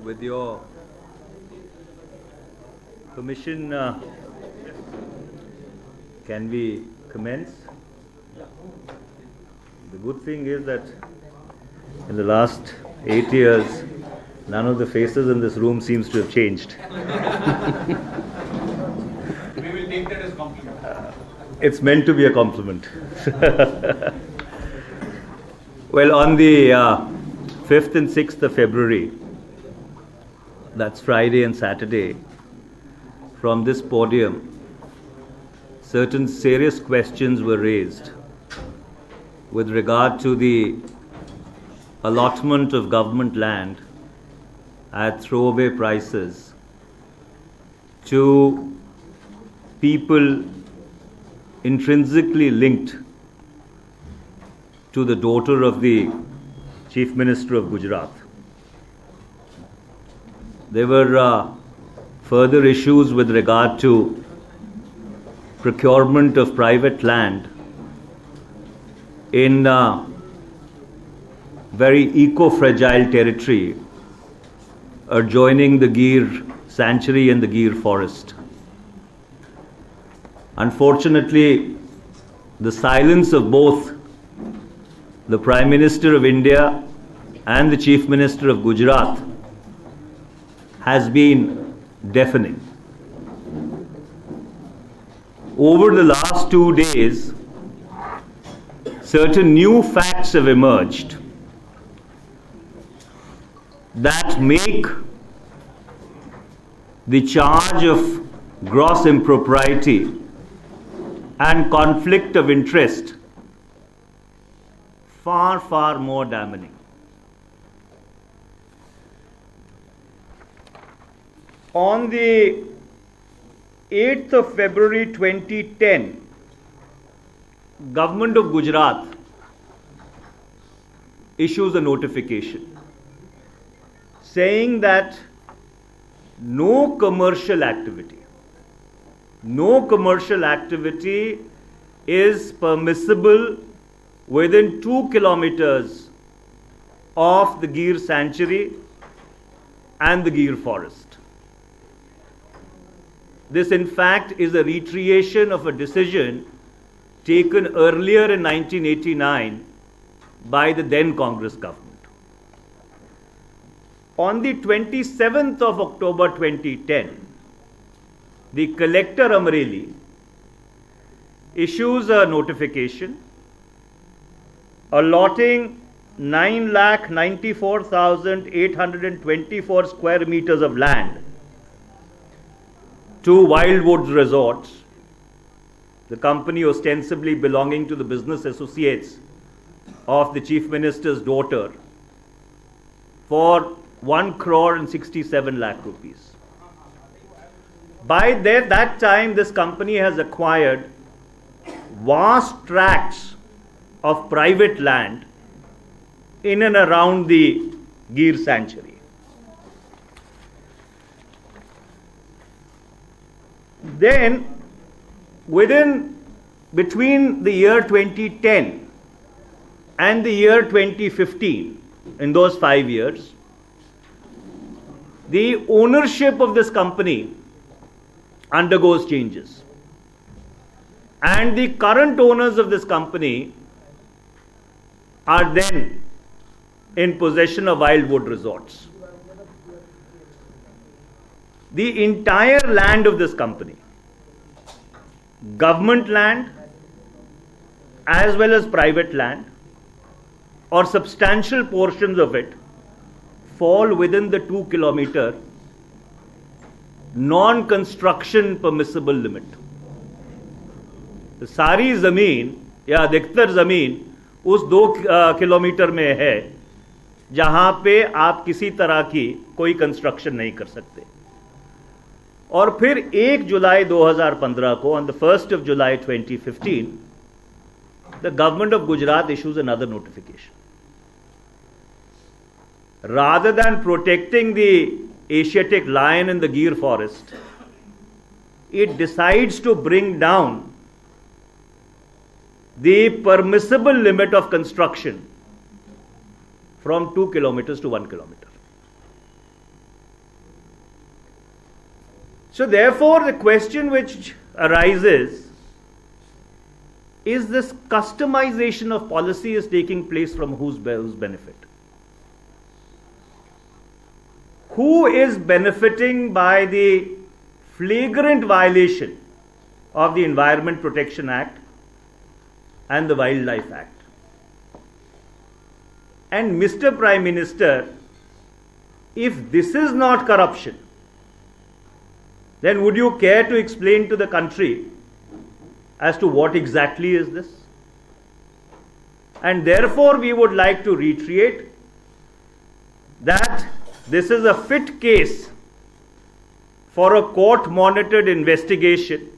With your permission, can we commence? The good thing is that in the last 8 years, none of the faces in this room seems to have changed. We will take that as compliment. It's meant to be a compliment. Well, on the 5th and 6th of February, that's Friday and Saturday, from this podium, certain serious questions were raised with regard to the allotment of government land at throwaway prices to people intrinsically linked to the daughter of the Chief Minister of Gujarat. There were further issues with regard to procurement of private land in very eco-fragile territory adjoining the Gir sanctuary and the Gir forest. Unfortunately, the silence of both the Prime Minister of India and the Chief Minister of Gujarat has been deafening. Over the last 2 days, certain new facts have emerged that make the charge of gross impropriety and conflict of interest far, far more damning. On the 8th of February 2010, Government of Gujarat issues a notification saying that no commercial activity is permissible within 2 kilometers of the Gir sanctuary and the Gir forest. This, in fact, is a reiteration of a decision taken earlier in 1989 by the then Congress government. On the 27th of October 2010, the Collector Amreli issues a notification allotting 9,94,824 square meters of land to Wildwoods Resorts, the company ostensibly belonging to the business associates of the Chief Minister's daughter, for 1 crore and 67 lakh rupees. By that time, this company has acquired vast tracts of private land in and around the Gir sanctuary. Then, between the year 2010 and the year 2015, in those 5 years, the ownership of this company undergoes changes. And the current owners of this company are then in possession of Wildwood Resorts. The entire land of this company, government land as well as private land, or substantial portions of it, fall within the 2 kilometer non-construction permissible limit. सारी ज़मीन या अधिकतर ज़मीन उस 2 kilometre में है जहां पे आप किसी तरह की कोई कंस्ट्रक्शन नहीं कर सकते. और फिर 1 जुलाई 2015 को, on the 1st of July 2015, the government of Gujarat issues another notification. Rather than protecting the Asiatic lion in the Gir forest, it decides to bring down the permissible limit of construction from 2 kilometers to 1 kilometer. So therefore the question which arises is this customization of policy is taking place from whose benefit? Who is benefiting by the flagrant violation of the Environment Protection Act and the Wildlife Act? And Mr. Prime Minister, if this is not corruption, then would you care to explain to the country as to what exactly is this? And therefore we would like to reiterate that this is a fit case for a court-monitored investigation,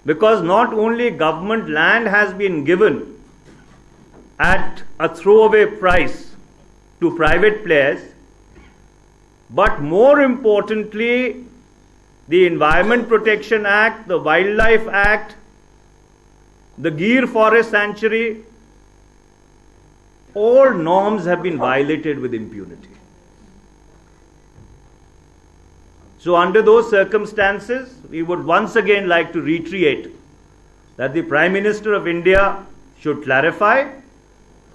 because not only government land has been given at a throwaway price to private players, but more importantly, the Environment Protection Act, the Wildlife Act, the Gir Forest Sanctuary, all norms have been violated with impunity. So under those circumstances, we would once again like to reiterate that the Prime Minister of India should clarify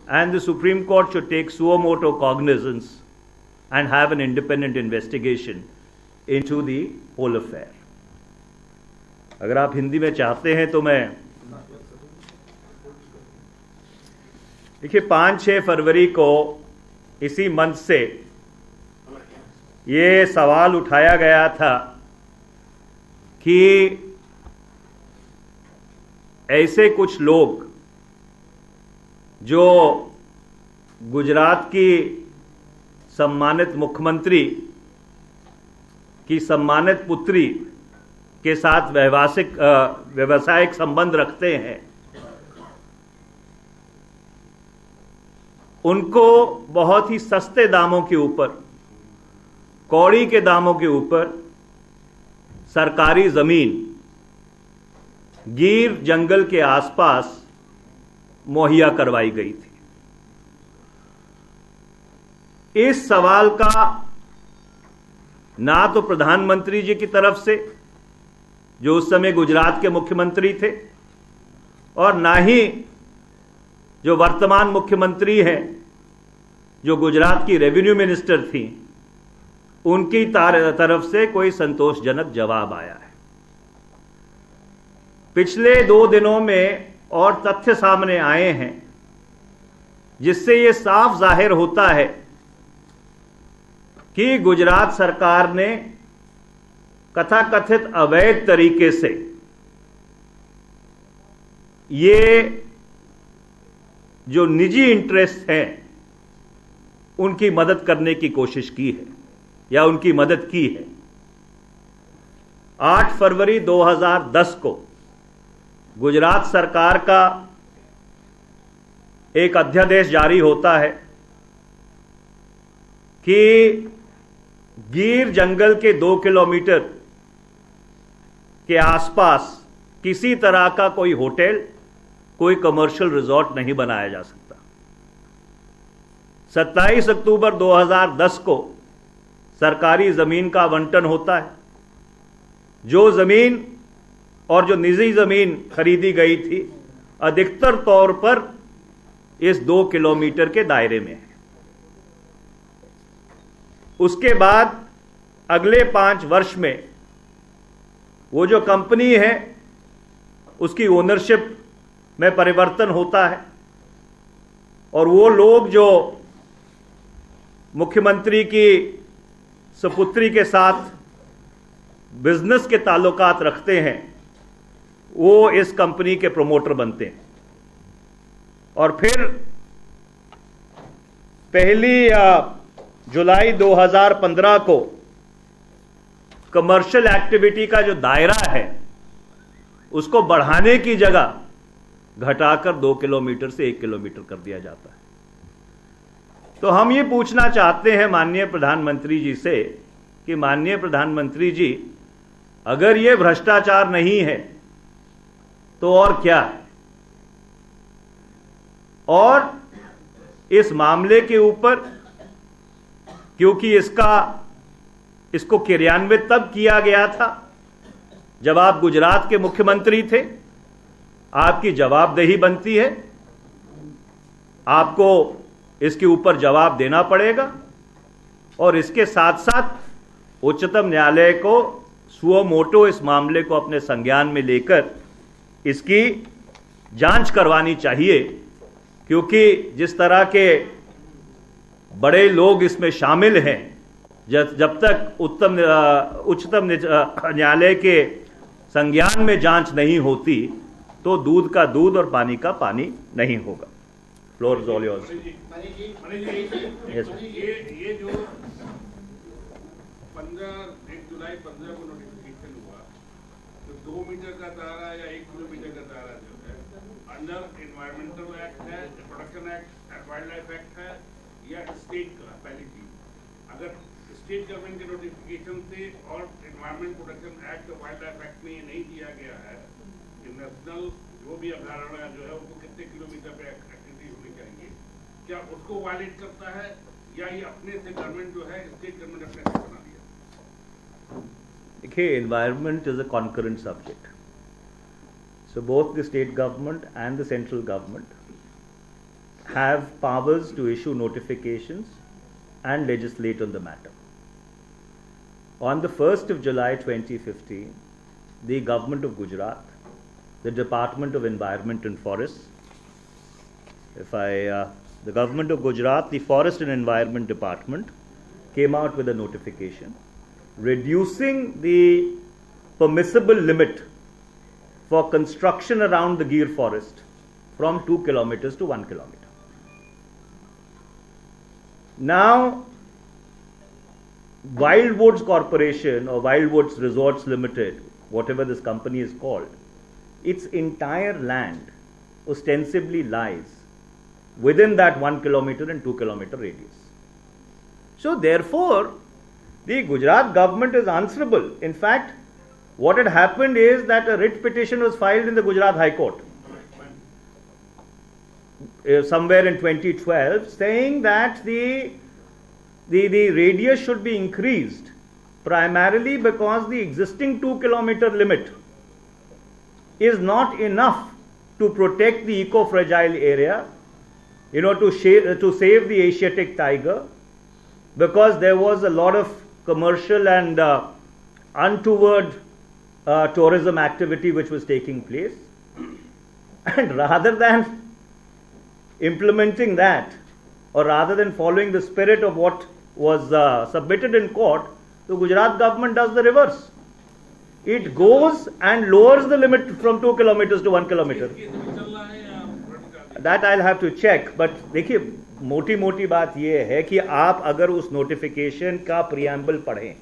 and the Supreme Court should take suo motu cognizance and have an independent investigation into the whole affair. अगर आप हिंदी में चाहते हैं तो मैं देखिए 5-6 फरवरी को इसी मंच से ये सवाल उठाया गया था कि ऐसे कुछ लोग जो गुजरात की सम्मानित मुख्यमंत्री की सम्मानित पुत्री के साथ व्यवसायिक संबंध रखते हैं, उनको बहुत ही सस्ते दामों के ऊपर, कौड़ी के दामों के ऊपर सरकारी जमीन गिर जंगल के आसपास मुहैया करवाई गई थी। इस सवाल का ना तो प्रधानमंत्री जी की तरफ से, जो उस समय गुजरात के मुख्यमंत्री थे, और ना ही जो वर्तमान मुख्यमंत्री हैं, जो गुजरात की रेवेन्यू मिनिस्टर थी, उनकी तरफ से कोई संतोषजनक जवाब आया है। पिछले 2 दिनों में और तथ्य सामने आए हैं जिससे ये साफ जाहिर होता है कि गुजरात सरकार ने कथाकथित अवैध तरीके से ये जो निजी इंटरेस्ट हैं उनकी मदद करने की कोशिश की है या उनकी मदद की है। 8 फरवरी 2010 को गुजरात सरकार का एक अध्यादेश जारी होता है कि गिर जंगल के 2 किलोमीटर के आसपास किसी तरह का कोई होटल, कोई कमर्शियल रिजॉर्ट नहीं बनाया जा सकता। 27 अक्टूबर 2010 को सरकारी जमीन का आवंटन होता है। जो जमीन और जो निजी जमीन खरीदी गई थी अधिकतर तौर पर इस 2 किलोमीटर के दायरे में है। उसके बाद अगले 5 वर्ष में वो जो कंपनी है उसकी ओनरशिप में परिवर्तन होता है और वो लोग जो मुख्यमंत्री की सपुत्री के साथ बिजनेस के ताल्लुकात रखते हैं वो इस कंपनी के प्रमोटर बनते हैं और फिर 1 जुलाई 2015 को कमर्शियल एक्टिविटी का जो दायरा है उसको बढ़ाने की जगह घटाकर 2 किलोमीटर से 1 किलोमीटर कर दिया जाता है। तो हम ये पूछना चाहते हैं माननीय प्रधानमंत्री जी से कि माननीय प्रधानमंत्री जी, अगर ये भ्रष्टाचार नहीं है तो और क्या है? और इस मामले के ऊपर क्योंकि इसका इसको क्रियान्वित तब किया गया था जब आप गुजरात के मुख्यमंत्री थे। आपकी जवाबदेही बनती है, आपको इसके ऊपर जवाब देना पड़ेगा और इसके साथ साथ उच्चतम न्यायालय को सुओ मोटो इस मामले को अपने संज्ञान में लेकर इसकी जांच करवानी चाहिए, क्योंकि जिस तरह के बड़े लोग इसमें शामिल हैं, जब तक उच्चतम न्यायालय के संज्ञान में जांच नहीं होती तो दूध का दूध और पानी का पानी नहीं होगा। Floor is all yours. ये जो 1 जुलाई 15 को नोटिफिकेशन हुआ, तो 2 मीटर का तारा या 1 किलोमीटर का तारा जो है अंडर एनवायरमेंटल एक्ट है, production act, wild life act है या स्टेट का? पहली चीज, अगर स्टेट गवर्नमेंट के नोटिफिकेशन से और एनवायरमेंट प्रोटेक्शन एक्ट और वाइल्ड लाइफ एक्ट में ये नहीं दिया गया है कि नेशनल जो भी अभ्यारण्य जो है उनको कितने किलोमीटर पे एक्टिविटी होनी चाहिए, क्या उसको वायलेट करता है या ये अपने से गवर्नमेंट जो है स्टेट गवर्नमेंट अपने से बना दिया? देखिए, environment is a concurrent subject, so both the state government and the central government have powers to issue notifications and legislate on the matter. On the 1st of July 2015, the government of Gujarat, the Department of Environment and Forests, the government of Gujarat, the Forest and Environment Department came out with a notification reducing the permissible limit for construction around the Gir forest from 2 kilometers to 1 kilometer. Now, Wildwoods Corporation or Wildwoods Resorts Limited, whatever this company is called, its entire land ostensibly lies within that 1 kilometer and 2 kilometer radius. So therefore, the Gujarat government is answerable. In fact, what had happened is that a writ petition was filed in the Gujarat High Court somewhere in 2012, saying that the radius should be increased primarily because the existing 2 kilometer limit is not enough to protect the eco-fragile area, to save the Asiatic tiger, because there was a lot of commercial and untoward tourism activity which was taking place. And rather than implementing that, or rather than following the spirit of what was submitted in court, the Gujarat government does the reverse. It goes and lowers the limit from 2 kilometers to 1 kilometer. That I'll have to check. But देखिए, मोटी बात ये है कि आप अगर उस notification का प्रियम्बल पढ़ें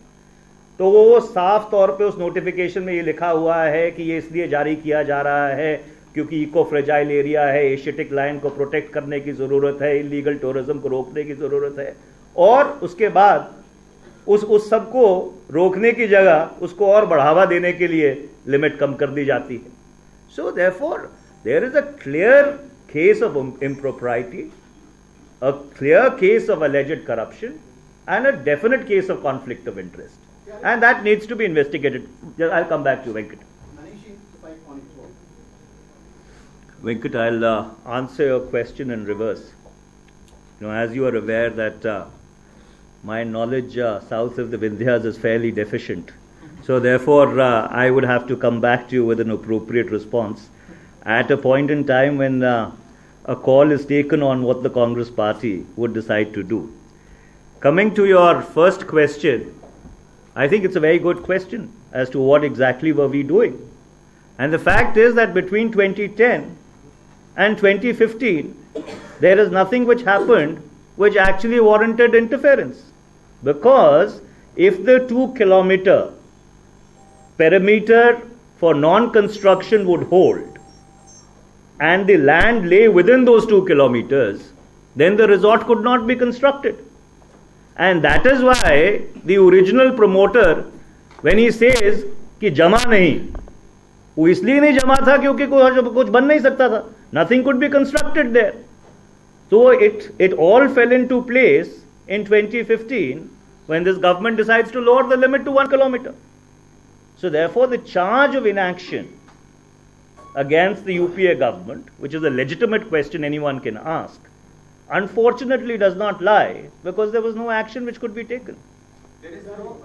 तो वो साफ तौर पे उस नोटिफिकेशन में ये लिखा हुआ है कि ये इसलिए जारी किया जा रहा है क्योंकि इको फ्रेजाइल एरिया है, एशियाटिक लायन को प्रोटेक्ट करने की ज़रूरत है, इलीगल टूरिज्म को रोकने की ज़रूरत है, और उसके बाद उस सब को रोकने की जगह उसको और बढ़ावा देने के लिए लिमिट कम कर दी जाती है. So therefore there is a clear case of impropriety, a clear case of alleged corruption, and a definite case of conflict of interest, and that needs to be investigated. I'll come back to you, Venkat. Venkat, I'll answer your question in reverse. As you are aware that my knowledge south of the Vindhyas is fairly deficient. So therefore, I would have to come back to you with an appropriate response at a point in time when a call is taken on what the Congress party would decide to do. Coming to your first question, I think it's a very good question as to what exactly were we doing. And the fact is that between 2010 and 2015, there is nothing which happened which actually warranted interference. Because if the 2 kilometer perimeter for non-construction would hold, and the land lay within those 2 kilometers, then the resort could not be constructed. And that is why the original promoter, when he says कि जमा नहीं, वो इसलिए नहीं जमा था क्योंकि कुछ बन नहीं सकता था. Nothing could be constructed there. So it all fell into place in 2015 when this government decides to lower the limit to 1 kilometer. So therefore, the charge of inaction against the UPA government, which is a legitimate question anyone can ask, unfortunately does not lie because there was no action which could be taken. There is no.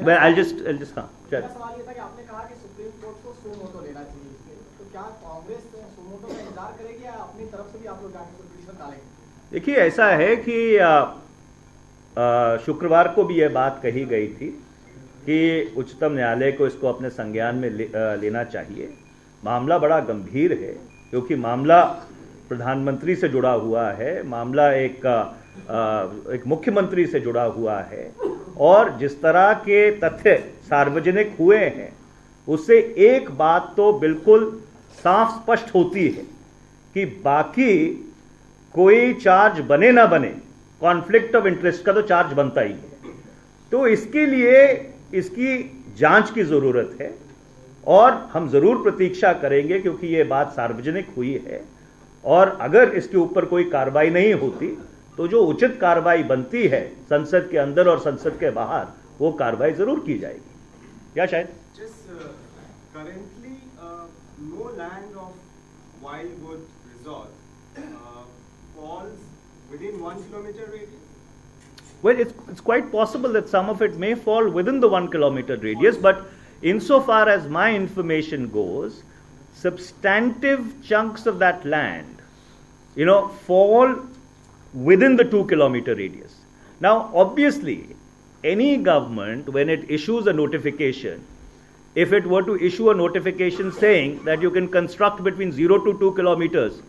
Well, I'll just हाँ, चल। मेरा सवाल ये था कि आपने कहा कि सुप्रीम कोर्ट को सो मोटो लेना चाहिए इसके, तो क्या कांग्रेस सो मोटो का इंतजार करेगी या अपनी तरफ से भी आप लोग जाके कोई पिटीशन डालेंगे? देखिए, ऐसा है कि शुक्रवार को भी यह बात कही गई थी कि उच्चतम न्यायालय को इसको अपने संज्ञान में लेना चाहिए। मामला बड़ा गंभीर है क्योंकि मामला प्रधानमंत्री से जुड़ा हुआ है, मामला एक मुख्यमंत्री से जुड़ा हुआ है, और जिस तरह के तथ्य सार्वजनिक हुए हैं उससे एक बात तो बिल्कुल साफ स्पष्ट होती है कि बाकी कोई चार्ज बने ना बने, कॉन्फ्लिक्ट ऑफ इंटरेस्ट का तो चार्ज बनता ही है। तो इसके लिए इसकी जांच की जरूरत है और हम जरूर प्रतीक्षा करेंगे क्योंकि ये बात सार्वजनिक हुई है, और अगर इसके ऊपर कोई कार्रवाई नहीं होती तो जो उचित कार्रवाई बनती है संसद के अंदर और संसद के बाहर, वो कार्रवाई जरूर की जाएगी। या शायद Currently, no land of Wildwood Resort falls within 1 kilometer radius. Well, it's quite possible that some of it may fall within the 1 kilometer radius, but insofar as my information goes, substantive chunks of that land, fall within the 2 kilometer radius. Now, obviously, any government, when it issues a notification, if it were to issue a notification saying that you can construct between 0 to 2 kilometers,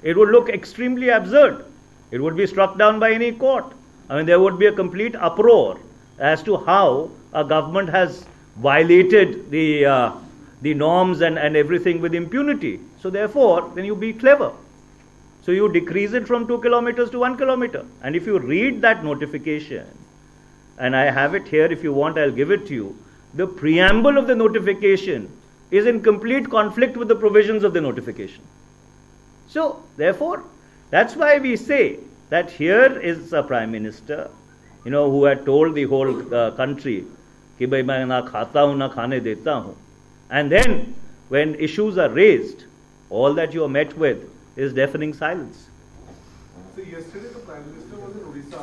it would look extremely absurd. It would be struck down by any court. I mean, there would be a complete uproar as to how a government has violated the norms and everything with impunity. So therefore, then you be clever. So you decrease it from 2 kilometers to 1 kilometer. And if you read that notification, and I have it here, if you want, I'll give it to you. The preamble of the notification is in complete conflict with the provisions of the notification. So therefore, that's why we say that here is a prime minister, who had told the whole country कि भाई मैं ना खाता हूं ना खाने देता हूं, and then when issues are raised, all that you are met with is deafening silence. So yesterday the Prime Minister was in Odisha.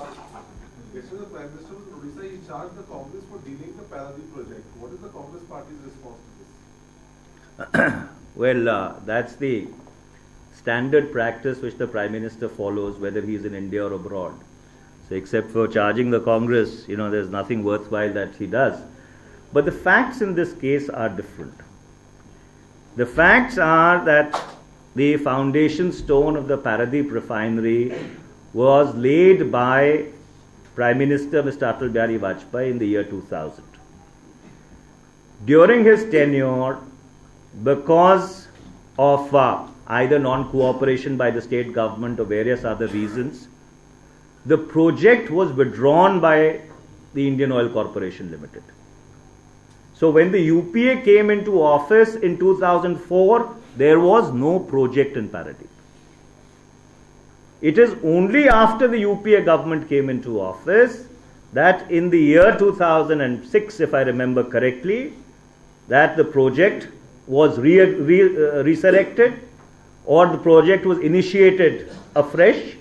Yesterday the Prime Minister was in Odisha. He charged the Congress for delaying the Paradip project. What is the Congress party's response to this? Well, that's the standard practice which the Prime Minister follows, whether he is in India or abroad. So except for charging the Congress, there's nothing worthwhile that he does. But the facts in this case are different. The facts are that the foundation stone of the Paradip refinery was laid by Prime Minister Mr. Atal Bihari Vajpayee in the year 2000. During his tenure, because of either non-cooperation by the state government or various other reasons, the project was withdrawn by the Indian Oil Corporation Limited. So when the UPA came into office in 2004, there was no project in Paradip. It is only after the UPA government came into office that in the year 2006, if I remember correctly, that the project was resurrected, or the project was initiated afresh.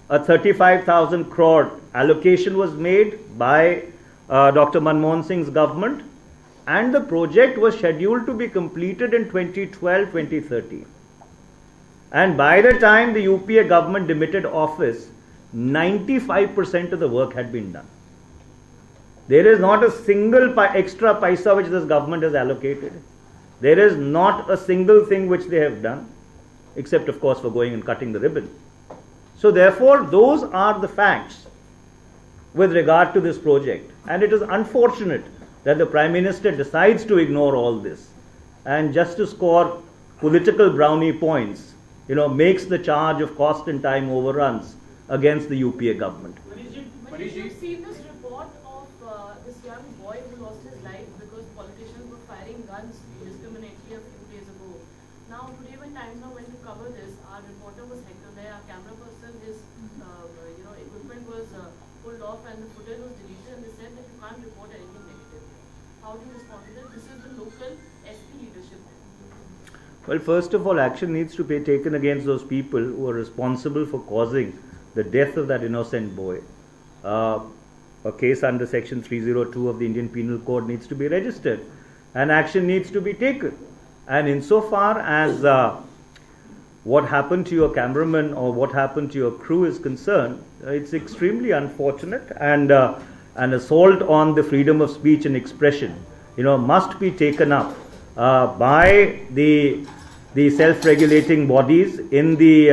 A 35,000 crore allocation was made by Dr. Manmohan Singh's government, and the project was scheduled to be completed in 2012-2013. And by the time the UPA government demitted office, 95% of the work had been done. There is not a single extra paisa which this government has allocated. There is not a single thing which they have done, except of course for going and cutting the ribbon. So therefore, those are the facts with regard to this project. And it is unfortunate that the Prime Minister decides to ignore all this and just to score political brownie points, makes the charge of cost and time overruns against the UPA government. But did you see this report of this young boy who lost his life because politicians were firing guns indiscriminately a few days ago? Now, today when Times Now went to cover this, our reporter was Hector there, our camera person, his equipment was pulled off and the footage was deleted and they said that you can't report anything negative. How do you respond to this? This is the local SP leadership. Well, first of all, action needs to be taken against those people who are responsible for causing the death of that innocent boy. A case under Section 302 of the Indian Penal Code needs to be registered and action needs to be taken. And insofar as what happened to your cameraman or what happened to your crew is concerned, it's extremely unfortunate, and an assault on the freedom of speech and expression, must be taken up by the self-regulating bodies in the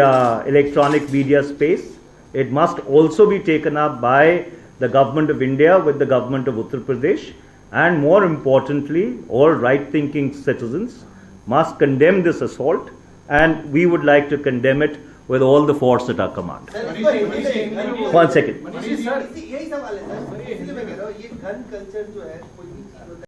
electronic media space. It must also be taken up by the government of India with the government of Uttar Pradesh, and more importantly, all right-thinking citizens must condemn this assault, and we would like to condemn it with all the force at our command. One second. यही सवाल है sir, इसलिए मैं कह रहा हूँ ये gun culture जो है कोई भी चीज होता है